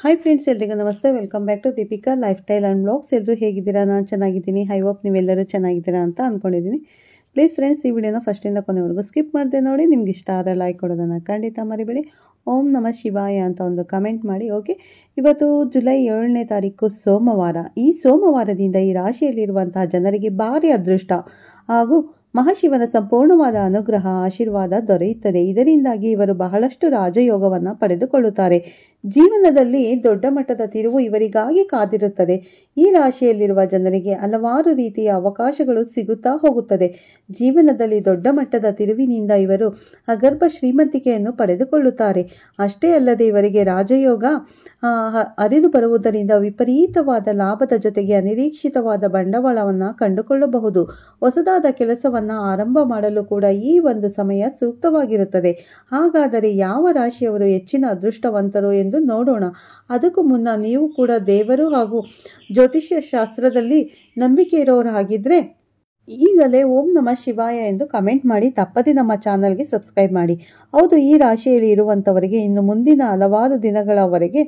Hi friends, ಎಲ್ರಿಗೂ ನಮಸ್ತೆ. Welcome back to Deepika lifestyle and blogs. ಎಲ್ಲರೂ ಹೇಗಿದ್ದೀರಾ? ನಾನು ಚೆನ್ನಾಗಿದ್ದೀನಿ. ಐ ಹೋಪ್ ನೀವೆಲ್ಲರೂ ಚೆನ್ನಾಗಿದ್ದೀರಾ ಅಂತ ಅಂದ್ಕೊಂಡಿದ್ದೀನಿ. ಪ್ಲೀಸ್ ಫ್ರೆಂಡ್ಸ್, ಈ ವಿಡಿಯೋನ ಫಸ್ಟಿಂದ ಕೊನೆವರೆಗೂ ಸ್ಕಿಪ್ ಮಾಡದೆ ನೋಡಿ. ನಿಮ್ಗೆ ಇಷ್ಟ ಆದರೆ ಲೈಕ್ ಕೊಡೋದನ್ನು ಖಂಡಿತ ಮರಿಬೇಡಿ. ಓಂ ನಮಃ ಶಿವಾಯ ಅಂತ ಒಂದು ಕಮೆಂಟ್ ಮಾಡಿ. ಓಕೆ, ಇವತ್ತು ಜುಲೈ 7ನೇ ತಾರೀಕು ಸೋಮವಾರ. ಈ ಸೋಮವಾರದಿಂದ ಈ ರಾಶಿಯಲ್ಲಿರುವಂತಹ ಜನರಿಗೆ ಭಾರಿ ಅದೃಷ್ಟ ಹಾಗೂ ಮಹಾಶಿವನ ಸಂಪೂರ್ಣವಾದ ಅನುಗ್ರಹ ಆಶೀರ್ವಾದ ದೊರೆಯುತ್ತದೆ. ಇದರಿಂದಾಗಿ ಇವರು ಬಹಳಷ್ಟು ರಾಜಯೋಗವನ್ನು ಪಡೆದುಕೊಳ್ಳುತ್ತಾರೆ. ಜೀವನದಲ್ಲಿ ದೊಡ್ಡ ಮಟ್ಟದ ತಿರುವು ಇವರಿಗಾಗಿ ಕಾದಿರುತ್ತದೆ. ಈ ರಾಶಿಯಲ್ಲಿರುವ ಜನರಿಗೆ ಹಲವಾರು ರೀತಿಯ ಅವಕಾಶಗಳು ಸಿಗುತ್ತಾ ಹೋಗುತ್ತದೆ. ಜೀವನದಲ್ಲಿ ದೊಡ್ಡ ಮಟ್ಟದ ತಿರುವಿನಿಂದ ಇವರು ಅಗರ್ಭ ಶ್ರೀಮಂತಿಕೆಯನ್ನು ಪಡೆದುಕೊಳ್ಳುತ್ತಾರೆ. ಅಷ್ಟೇ ಅಲ್ಲದೆ ಇವರಿಗೆ ರಾಜಯೋಗ ಹರಿದು ಬರುವುದರಿಂದ ವಿಪರೀತವಾದ ಲಾಭದ ಜೊತೆಗೆ ಅನಿರೀಕ್ಷಿತವಾದ ಬಂಡವಾಳವನ್ನು ಕಂಡುಕೊಳ್ಳಬಹುದು. ಹೊಸದಾದ ಕೆಲಸವನ್ನು ಆರಂಭ ಮಾಡಲು ಕೂಡ ಈ ಒಂದು ಸಮಯ ಸೂಕ್ತವಾಗಿರುತ್ತದೆ. ಹಾಗಾದರೆ ಯಾವ ರಾಶಿಯವರು ಹೆಚ್ಚಿನ ಅದೃಷ್ಟವಂತರು ಎಂದು ನೋಡೋಣ. ಅದಕ್ಕೂ ಮುನ್ನ ನೀವು ಕೂಡ ದೇವರು ಹಾಗೂ ಜ್ಯೋತಿಷ್ಯ ಶಾಸ್ತ್ರದಲ್ಲಿ ನಂಬಿಕೆ ಇರೋರಾಗಿದ್ದರೆ ಈಗಲೇ ಓಂ ನಮಃ ಶಿವಾಯ ಎಂದು ಕಮೆಂಟ್ ಮಾಡಿ. ತಪ್ಪದೆ ನಮ್ಮ ಚಾನಲ್ಗೆ ಸಬ್ಸ್ಕ್ರೈಬ್ ಮಾಡಿ. ಹೌದು, ಈ ರಾಶಿಯಲ್ಲಿ ಇರುವಂಥವರಿಗೆ ಇನ್ನು ಮುಂದಿನ ಹಲವಾರು ದಿನಗಳವರೆಗೆ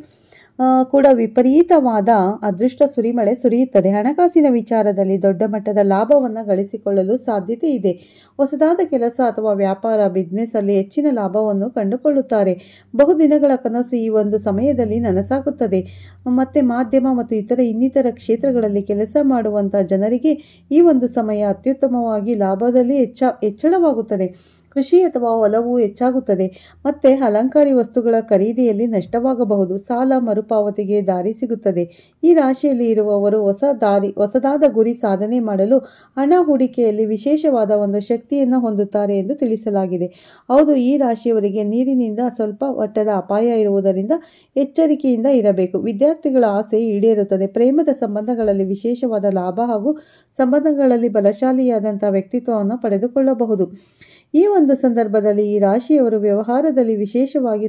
ಕೂಡ ವಿಪರೀತವಾದ ಅದೃಷ್ಟ ಸುರಿಮಳೆ ಸುರಿಯುತ್ತದೆ. ಹಣಕಾಸಿನ ವಿಚಾರದಲ್ಲಿ ದೊಡ್ಡ ಮಟ್ಟದ ಲಾಭವನ್ನು ಗಳಿಸಿಕೊಳ್ಳಲು ಸಾಧ್ಯತೆ ಇದೆ. ಹೊಸದಾದ ಕೆಲಸ ಅಥವಾ ವ್ಯಾಪಾರ ಬಿಸ್ನೆಸ್ ಅಲ್ಲಿ ಹೆಚ್ಚಿನ ಲಾಭವನ್ನು ಕಂಡುಕೊಳ್ಳುತ್ತಾರೆ. ಬಹುದಿನಗಳ ಕನಸು ಈ ಒಂದು ಸಮಯದಲ್ಲಿ ನನಸಾಗುತ್ತದೆ. ಮತ್ತೆ ಮಾಧ್ಯಮ ಮತ್ತು ಇನ್ನಿತರ ಕ್ಷೇತ್ರಗಳಲ್ಲಿ ಕೆಲಸ ಮಾಡುವಂತಹ ಜನರಿಗೆ ಈ ಒಂದು ಸಮಯ ಅತ್ಯುತ್ತಮವಾಗಿ ಲಾಭದಲ್ಲಿ ಹೆಚ್ಚಳವಾಗುತ್ತದೆ. ಕೃಷಿ ಅಥವಾ ಹೊಲವು ಹೆಚ್ಚಾಗುತ್ತದೆ. ಮತ್ತೆ ಅಲಂಕಾರಿ ವಸ್ತುಗಳ ಖರೀದಿಯಲ್ಲಿ ನಷ್ಟವಾಗಬಹುದು. ಸಾಲ ಮರುಪಾವತಿಗೆ ದಾರಿ ಸಿಗುತ್ತದೆ. ಈ ರಾಶಿಯಲ್ಲಿ ಇರುವವರು ಹೊಸದಾದ ಗುರಿ ಸಾಧನೆ ಮಾಡಲು ಹಣ ಹೂಡಿಕೆಯಲ್ಲಿ ವಿಶೇಷವಾದ ಒಂದು ಶಕ್ತಿಯನ್ನು ಹೊಂದುತ್ತಾರೆ ಎಂದು ತಿಳಿಸಲಾಗಿದೆ. ಹೌದು, ಈ ರಾಶಿಯವರಿಗೆ ನೀರಿನಿಂದ ಸ್ವಲ್ಪ ಮಟ್ಟದ ಅಪಾಯ ಇರುವುದರಿಂದ ಎಚ್ಚರಿಕೆಯಿಂದ ಇರಬೇಕು. ವಿದ್ಯಾರ್ಥಿಗಳ ಆಸೆ ಈಡೇರುತ್ತದೆ. ಪ್ರೇಮದ ಸಂಬಂಧಗಳಲ್ಲಿ ವಿಶೇಷವಾದ ಲಾಭ ಹಾಗೂ ಸಂಬಂಧಗಳಲ್ಲಿ ಬಲಶಾಲಿಯಾದಂತಹ ವ್ಯಕ್ತಿತ್ವವನ್ನು ಪಡೆದುಕೊಳ್ಳಬಹುದು. ಈ ಒಂದು ಸಂದರ್ಭದಲ್ಲಿ ಈ ರಾಶಿಯವರು ವ್ಯವಹಾರದಲ್ಲಿ ವಿಶೇಷವಾಗಿ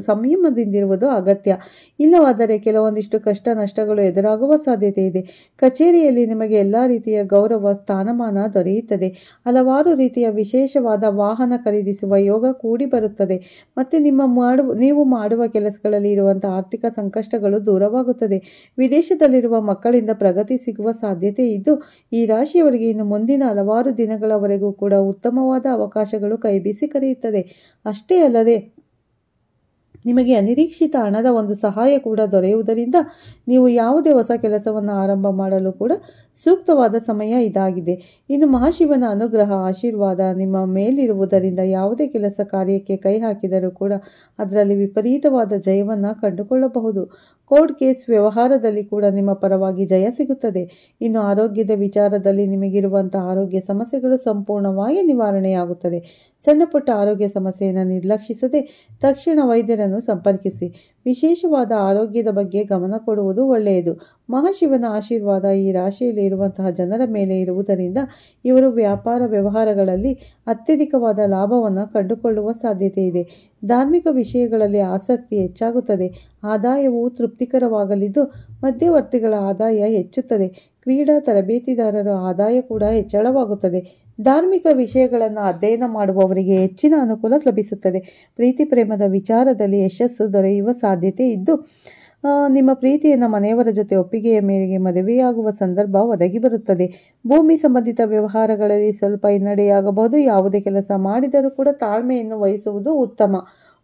ಸಂಯಮದಿಂದಿರುವುದು ಅಗತ್ಯ. ಇಲ್ಲವಾದರೆ ಕೆಲವೊಂದಿಷ್ಟು ಕಷ್ಟ ನಷ್ಟಗಳು ಎದುರಾಗುವ ಸಾಧ್ಯತೆ ಇದೆ. ಕಚೇರಿಯಲ್ಲಿ ನಿಮಗೆ ಎಲ್ಲ ರೀತಿಯ ಗೌರವ ಸ್ಥಾನಮಾನ ದೊರೆಯುತ್ತದೆ. ಹಲವಾರು ರೀತಿಯ ವಿಶೇಷವಾದ ವಾಹನ ಖರೀದಿಸುವ ಯೋಗ ಕೂಡಿ ಬರುತ್ತದೆ. ಮತ್ತೆ ನೀವು ಮಾಡುವ ಕೆಲಸಗಳಲ್ಲಿ ಇರುವಂತಹ ಆರ್ಥಿಕ ಸಂಕಷ್ಟಗಳು ದೂರವಾಗುತ್ತದೆ. ವಿದೇಶದಲ್ಲಿರುವ ಮಕ್ಕಳಿಂದ ಪ್ರಗತಿ ಸಿಗುವ ಸಾಧ್ಯತೆ ಇದ್ದು ಈ ರಾಶಿಯವರಿಗೆ ಇನ್ನು ಮುಂದಿನ ಹಲವಾರು ದಿನಗಳವರೆಗೂ ಕೂಡ ಉತ್ತಮವಾದ ಅವಕಾಶಗಳು ಕೈಬೀಸಿ ಕರೆಯುತ್ತದೆ. ಅಷ್ಟೇ ಅಲ್ಲದೆ ನಿಮಗೆ ಅನಿರೀಕ್ಷಿತ ಹಣದ ಒಂದು ಸಹಾಯ ಕೂಡ ದೊರೆಯುವುದರಿಂದ ನೀವು ಯಾವುದೇ ಹೊಸ ಕೆಲಸವನ್ನು ಆರಂಭ ಮಾಡಲು ಕೂಡ ಸೂಕ್ತವಾದ ಸಮಯ ಇದಾಗಿದೆ. ಇನ್ನು ಮಹಾಶಿವನ ಅನುಗ್ರಹ ಆಶೀರ್ವಾದ ನಿಮ್ಮ ಮೇಲಿರುವುದರಿಂದ ಯಾವುದೇ ಕೆಲಸ ಕಾರ್ಯಕ್ಕೆ ಕೈ ಹಾಕಿದರೂ ಕೂಡ ಅದರಲ್ಲಿ ವಿಪರೀತವಾದ ಜಯವನ್ನು ಕಂಡುಕೊಳ್ಳಬಹುದು. ಕೋರ್ಟ್ ಕೇಸ್ ವ್ಯವಹಾರದಲ್ಲಿ ಕೂಡ ನಿಮ್ಮ ಪರವಾಗಿ ಜಯ ಸಿಗುತ್ತದೆ. ಇನ್ನು ಆರೋಗ್ಯದ ವಿಚಾರದಲ್ಲಿ ನಿಮಗಿರುವಂತಹ ಆರೋಗ್ಯ ಸಮಸ್ಯೆಗಳು ಸಂಪೂರ್ಣವಾಗಿ ನಿವಾರಣೆಯಾಗುತ್ತದೆ. ಸಣ್ಣ ಪುಟ್ಟ ಆರೋಗ್ಯ ಸಮಸ್ಯೆಯನ್ನು ನಿರ್ಲಕ್ಷಿಸದೆ ತಕ್ಷಣ ವೈದ್ಯರನ್ನು ಸಂಪರ್ಕಿಸಿ. ವಿಶೇಷವಾದ ಆರೋಗ್ಯದ ಬಗ್ಗೆ ಗಮನ ಕೊಡುವುದು ಒಳ್ಳೆಯದು. ಮಹಾಶಿವನ ಆಶೀರ್ವಾದ ಈ ರಾಶಿಯಲ್ಲಿ ಇರುವಂತಹ ಜನರ ಮೇಲೆ ಇರುವುದರಿಂದ ಇವರು ವ್ಯಾಪಾರ ವ್ಯವಹಾರಗಳಲ್ಲಿ ಅತ್ಯಧಿಕವಾದ ಲಾಭವನ್ನು ಕಂಡುಕೊಳ್ಳುವ ಸಾಧ್ಯತೆ ಇದೆ. ಧಾರ್ಮಿಕ ವಿಷಯಗಳಲ್ಲಿ ಆಸಕ್ತಿ ಹೆಚ್ಚಾಗುತ್ತದೆ. ಆದಾಯವು ತೃಪ್ತಿಕರವಾಗಲಿದ್ದು ಮಧ್ಯವರ್ತಿಗಳ ಆದಾಯ ಹೆಚ್ಚುತ್ತದೆ. ಕ್ರೀಡಾ ತರಬೇತಿದಾರರ ಆದಾಯ ಕೂಡ ಹೆಚ್ಚಳವಾಗುತ್ತದೆ. ಧಾರ್ಮಿಕ ವಿಷಯಗಳನ್ನು ಅಧ್ಯಯನ ಮಾಡುವವರಿಗೆ ಹೆಚ್ಚಿನ ಅನುಕೂಲ ಲಭಿಸುತ್ತದೆ. ಪ್ರೀತಿ ಪ್ರೇಮದ ವಿಚಾರದಲ್ಲಿ ಯಶಸ್ಸು ದೊರೆಯುವ ಸಾಧ್ಯತೆ ಇದ್ದು ನಿಮ್ಮ ಪ್ರೀತಿಯನ್ನು ಮನೆಯವರ ಜೊತೆ ಒಪ್ಪಿಗೆಯ ಮೇರೆಗೆ ಮದುವೆಯಾಗುವ ಸಂದರ್ಭ ಒದಗಿ ಬರುತ್ತದೆ. ಭೂಮಿ ಸಂಬಂಧಿತ ವ್ಯವಹಾರಗಳಲ್ಲಿ ಸ್ವಲ್ಪ ಹಿನ್ನಡೆಯಾಗಬಹುದು. ಯಾವುದೇ ಕೆಲಸ ಮಾಡಿದರೂ ಕೂಡ ತಾಳ್ಮೆಯನ್ನು ವಹಿಸುವುದು ಉತ್ತಮ.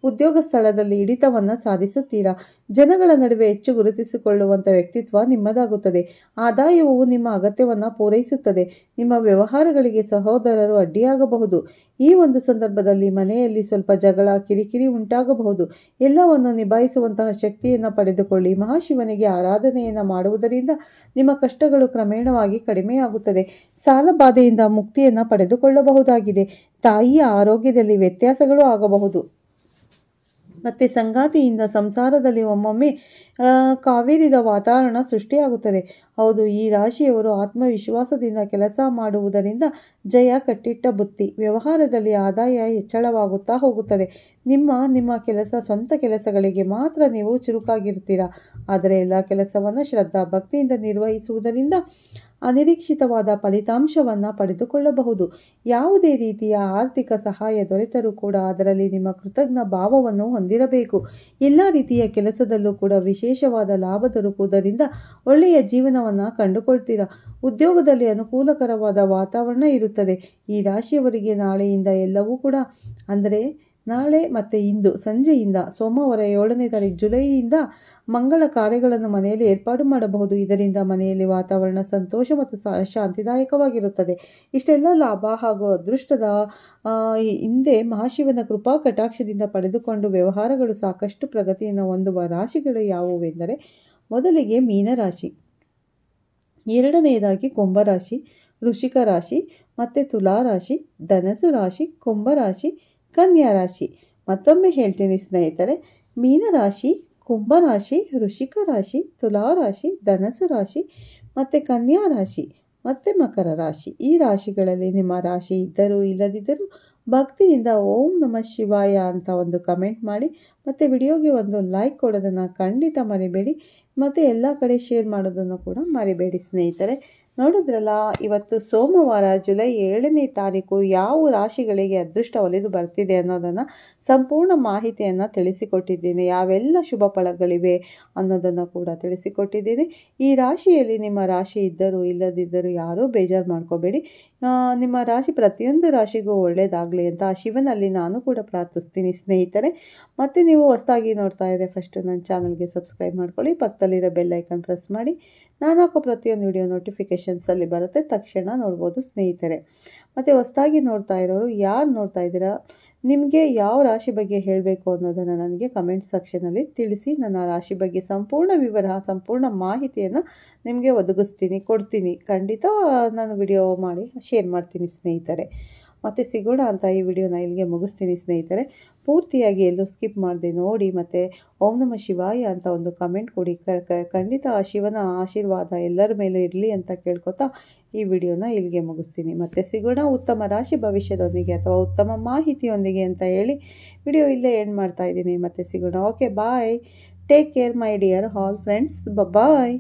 ಉದ್ಯೋಗ ಸ್ಥಳದಲ್ಲಿ ಹಿಡಿತವನ್ನು ಸಾಧಿಸುತ್ತೀರಾ. ಜನಗಳ ನಡುವೆ ಹೆಚ್ಚು ಗುರುತಿಸಿಕೊಳ್ಳುವಂಥ ವ್ಯಕ್ತಿತ್ವ ನಿಮ್ಮದಾಗುತ್ತದೆ. ಆದಾಯವು ನಿಮ್ಮ ಅಗತ್ಯವನ್ನು ಪೂರೈಸುತ್ತದೆ. ನಿಮ್ಮ ವ್ಯವಹಾರಗಳಿಗೆ ಸಹೋದರರು ಅಡ್ಡಿಯಾಗಬಹುದು. ಈ ಒಂದು ಸಂದರ್ಭದಲ್ಲಿ ಮನೆಯಲ್ಲಿ ಸ್ವಲ್ಪ ಜಗಳ ಕಿರಿಕಿರಿ ಉಂಟಾಗಬಹುದು. ಎಲ್ಲವನ್ನು ನಿಭಾಯಿಸುವಂತಹ ಶಕ್ತಿಯನ್ನು ಪಡೆದುಕೊಳ್ಳಿ. ಮಹಾಶಿವನಿಗೆ ಆರಾಧನೆಯನ್ನು ಮಾಡುವುದರಿಂದ ನಿಮ್ಮ ಕಷ್ಟಗಳು ಕ್ರಮೇಣವಾಗಿ ಕಡಿಮೆಯಾಗುತ್ತದೆ. ಸಾಲ ಬಾಧೆಯಿಂದ ಮುಕ್ತಿಯನ್ನು ಪಡೆದುಕೊಳ್ಳಬಹುದಾಗಿದೆ. ತಾಯಿಯ ಆರೋಗ್ಯದಲ್ಲಿ ವ್ಯತ್ಯಾಸಗಳು ಆಗಬಹುದು. ಮತ್ತು ಸಂಗಾತಿಯಿಂದ ಸಂಸಾರದಲ್ಲಿ ಒಮ್ಮೊಮ್ಮೆ ಕಾವೇರಿದ ವಾತಾವರಣ ಸೃಷ್ಟಿಯಾಗುತ್ತದೆ. ಹೌದು, ಈ ರಾಶಿಯವರು ಆತ್ಮವಿಶ್ವಾಸದಿಂದ ಕೆಲಸ ಮಾಡುವುದರಿಂದ ಜಯ ಕಟ್ಟಿಟ್ಟ ಬುತ್ತಿ. ವ್ಯವಹಾರದಲ್ಲಿ ಆದಾಯ ಹೆಚ್ಚಳವಾಗುತ್ತಾ ಹೋಗುತ್ತದೆ. ನಿಮ್ಮ ಸ್ವಂತ ಕೆಲಸಗಳಿಗೆ ಮಾತ್ರ ನೀವು ಚುರುಕಾಗಿರ್ತೀರಾ. ಆದರೆ ಎಲ್ಲ ಕೆಲಸವನ್ನು ಶ್ರದ್ಧಾ ಭಕ್ತಿಯಿಂದ ನಿರ್ವಹಿಸುವುದರಿಂದ ಅನಿರೀಕ್ಷಿತವಾದ ಫಲಿತಾಂಶವನ್ನು ಪಡೆದುಕೊಳ್ಳಬಹುದು. ಯಾವುದೇ ರೀತಿಯ ಆರ್ಥಿಕ ಸಹಾಯ ದೊರೆತರೂ ಕೂಡ ಅದರಲ್ಲಿ ನಿಮ್ಮ ಕೃತಜ್ಞ ಭಾವವನ್ನು ಹೊಂದಿರಬೇಕು. ಎಲ್ಲ ರೀತಿಯ ಕೆಲಸದಲ್ಲೂ ಕೂಡ ವಿಶೇಷವಾದ ಲಾಭ ದೊರಕುವುದರಿಂದ ಒಳ್ಳೆಯ ಜೀವನವನ್ನು ಕಂಡುಕೊಳ್ತೀರಾ. ಉದ್ಯೋಗದಲ್ಲಿ ಅನುಕೂಲಕರವಾದ ವಾತಾವರಣ ಇರುತ್ತದೆ. ಈ ರಾಶಿಯವರಿಗೆ ನಾಳೆಯಿಂದ ಎಲ್ಲವೂ ಕೂಡ ಅಂದರೆ ನಾಳೆ ಮತ್ತು ಇಂದು ಸಂಜೆಯಿಂದ ಸೋಮವಾರ 7ನೇ ತಾರೀಕು ಜುಲೈಯಿಂದ ಮಂಗಳ ಕಾರ್ಯಗಳನ್ನು ಮನೆಯಲ್ಲಿ ಏರ್ಪಾಡು ಮಾಡಬಹುದು. ಇದರಿಂದ ಮನೆಯಲ್ಲಿ ವಾತಾವರಣ ಸಂತೋಷ ಮತ್ತು ಶಾಂತಿದಾಯಕವಾಗಿರುತ್ತದೆ. ಇಷ್ಟೆಲ್ಲ ಲಾಭ ಹಾಗೂ ಅದೃಷ್ಟದ ಹಿಂದೆ ಮಹಾಶಿವನ ಕೃಪಾ ಕಟಾಕ್ಷದಿಂದ ಪಡೆದುಕೊಂಡು ವ್ಯವಹಾರಗಳು ಸಾಕಷ್ಟು ಪ್ರಗತಿಯನ್ನು ಹೊಂದುವ ರಾಶಿಗಳು ಯಾವುವೆಂದರೆ ಮೊದಲಿಗೆ ಮೀನರಾಶಿ, ಎರಡನೆಯದಾಗಿ ಕುಂಭರಾಶಿ, ವೃಶ್ಚಿಕ ರಾಶಿ ಮತ್ತು ತುಲಾರಾಶಿ, ಧನಸು ರಾಶಿ, ಕುಂಭರಾಶಿ, ಕನ್ಯಾ ರಾಶಿ. ಮತ್ತೊಮ್ಮೆ ಹೇಳ್ತೀನಿ ಸ್ನೇಹಿತರೆ, ಮೀನರಾಶಿ, ಕುಂಭರಾಶಿ, ವೃಶ್ಚಿಕ ರಾಶಿ, ತುಲಾರಾಶಿ, ಧನಸು ರಾಶಿ ಮತ್ತು ಕನ್ಯಾ ರಾಶಿ ಮತ್ತು ಮಕರ ರಾಶಿ. ಈ ರಾಶಿಗಳಲ್ಲಿ ನಿಮ್ಮ ರಾಶಿ ಇದ್ದರೂ ಇಲ್ಲದಿದ್ದರೂ ಭಕ್ತಿಯಿಂದ ಓಂ ನಮಃ ಶಿವಾಯ ಅಂತ ಒಂದು ಕಮೆಂಟ್ ಮಾಡಿ ಮತ್ತು ವಿಡಿಯೋಗೆ ಒಂದು ಲೈಕ್ ಕೊಡೋದನ್ನು ಖಂಡಿತ ಮರಿಬೇಡಿ ಮತ್ತು ಎಲ್ಲ ಕಡೆ ಶೇರ್ ಮಾಡೋದನ್ನು ಕೂಡ ಮರಿಬೇಡಿ ಸ್ನೇಹಿತರೆ. ನೋಡಿದ್ರಲ್ಲ, ಇವತ್ತು ಸೋಮವಾರ ಜುಲೈ 7ನೇ ತಾರೀಕು ಯಾವ ರಾಶಿಗಳಿಗೆ ಅದೃಷ್ಟ ಒಲಿದು ಬರ್ತಿದೆ ಅನ್ನೋದನ್ನು ಸಂಪೂರ್ಣ ಮಾಹಿತಿಯನ್ನು ತಿಳಿಸಿಕೊಟ್ಟಿದ್ದೀನಿ. ಯಾವೆಲ್ಲ ಶುಭ ಫಲಗಳಿವೆ ಅನ್ನೋದನ್ನು ಕೂಡ ತಿಳಿಸಿಕೊಟ್ಟಿದ್ದೀನಿ. ಈ ರಾಶಿಯಲ್ಲಿ ನಿಮ್ಮ ರಾಶಿ ಇದ್ದರೂ ಇಲ್ಲದಿದ್ದರೂ ಯಾರೂ ಬೇಜಾರು ಮಾಡ್ಕೋಬೇಡಿ. ನಿಮ್ಮ ರಾಶಿ ಪ್ರತಿಯೊಂದು ರಾಶಿಗೂ ಒಳ್ಳೆಯದಾಗಲಿ ಅಂತ ಶಿವನಲ್ಲಿ ನಾನು ಕೂಡ ಪ್ರಾರ್ಥಿಸ್ತೀನಿ ಸ್ನೇಹಿತರೆ. ಮತ್ತು ನೀವು ಹೊಸದಾಗಿ ನೋಡ್ತಾ ಇದ್ದರೆ ಫಸ್ಟು ನನ್ನ ಚಾನಲ್ಗೆ ಸಬ್ಸ್ಕ್ರೈಬ್ ಮಾಡ್ಕೊಳ್ಳಿ, ಪಕ್ಕದಲ್ಲಿರೋ ಬೆಲ್ ಐಕನ್ ಪ್ರೆಸ್ ಮಾಡಿ. ನಾನು ಹಾಕೋ ಪ್ರತಿಯೊಂದು ವಿಡಿಯೋ ನೋಟಿಫಿಕೇಷನ್ಸಲ್ಲಿ ಬರುತ್ತೆ, ತಕ್ಷಣ ನೋಡ್ಬೋದು ಸ್ನೇಹಿತರೆ. ಮತ್ತು ಹೊಸದಾಗಿ ನೋಡ್ತಾ ಇರೋರು ಯಾರು ನೋಡ್ತಾ ಇದ್ದೀರಾ, ನಿಮಗೆ ಯಾವ ರಾಶಿ ಬಗ್ಗೆ ಹೇಳಬೇಕು ಅನ್ನೋದನ್ನು ನನಗೆ ಕಮೆಂಟ್ ಸೆಕ್ಷನಲ್ಲಿ ತಿಳಿಸಿ. ನನ್ನ ರಾಶಿ ಬಗ್ಗೆ ಸಂಪೂರ್ಣ ವಿವರ, ಸಂಪೂರ್ಣ ಮಾಹಿತಿಯನ್ನು ನಿಮಗೆ ಕೊಡ್ತೀನಿ. ಖಂಡಿತ ನಾನು ವಿಡಿಯೋ ಮಾಡಿ ಶೇರ್ ಮಾಡ್ತೀನಿ ಸ್ನೇಹಿತರೆ. ಮತ್ತೆ ಸಿಗೋಣ ಅಂತ ಈ ವಿಡಿಯೋನ ಇಲ್ಲಿಗೆ ಮುಗಿಸ್ತೀನಿ ಸ್ನೇಹಿತರೆ. ಪೂರ್ತಿಯಾಗಿ ಎಲ್ಲೂ ಸ್ಕಿಪ್ ಮಾಡದೆ ನೋಡಿ ಮತ್ತು ಓಂ ನಮಃ ಶಿವಾಯ ಅಂತ ಒಂದು ಕಮೆಂಟ್ ಕೊಡಿ. ಖಂಡಿತ ಆ ಶಿವನ ಆಶೀರ್ವಾದ ಎಲ್ಲರ ಮೇಲೂ ಇರಲಿ ಅಂತ ಕೇಳ್ಕೊತಾ ಈ ವಿಡಿಯೋನ ಇಲ್ಲಿಗೆ ಮುಗಿಸ್ತೀನಿ. ಮತ್ತೆ ಸಿಗೋಣ ಉತ್ತಮ ರಾಶಿ ಭವಿಷ್ಯದೊಂದಿಗೆ ಅಥವಾ ಉತ್ತಮ ಮಾಹಿತಿಯೊಂದಿಗೆ ಅಂತ ಹೇಳಿ ವಿಡಿಯೋ ಇಲ್ಲೇ ಎಂಡ್ ಮಾಡ್ತಾ ಇದ್ದೀನಿ. ಮತ್ತೆ ಸಿಗೋಣ. Okay, bye. Take care my dear all friends. Bye.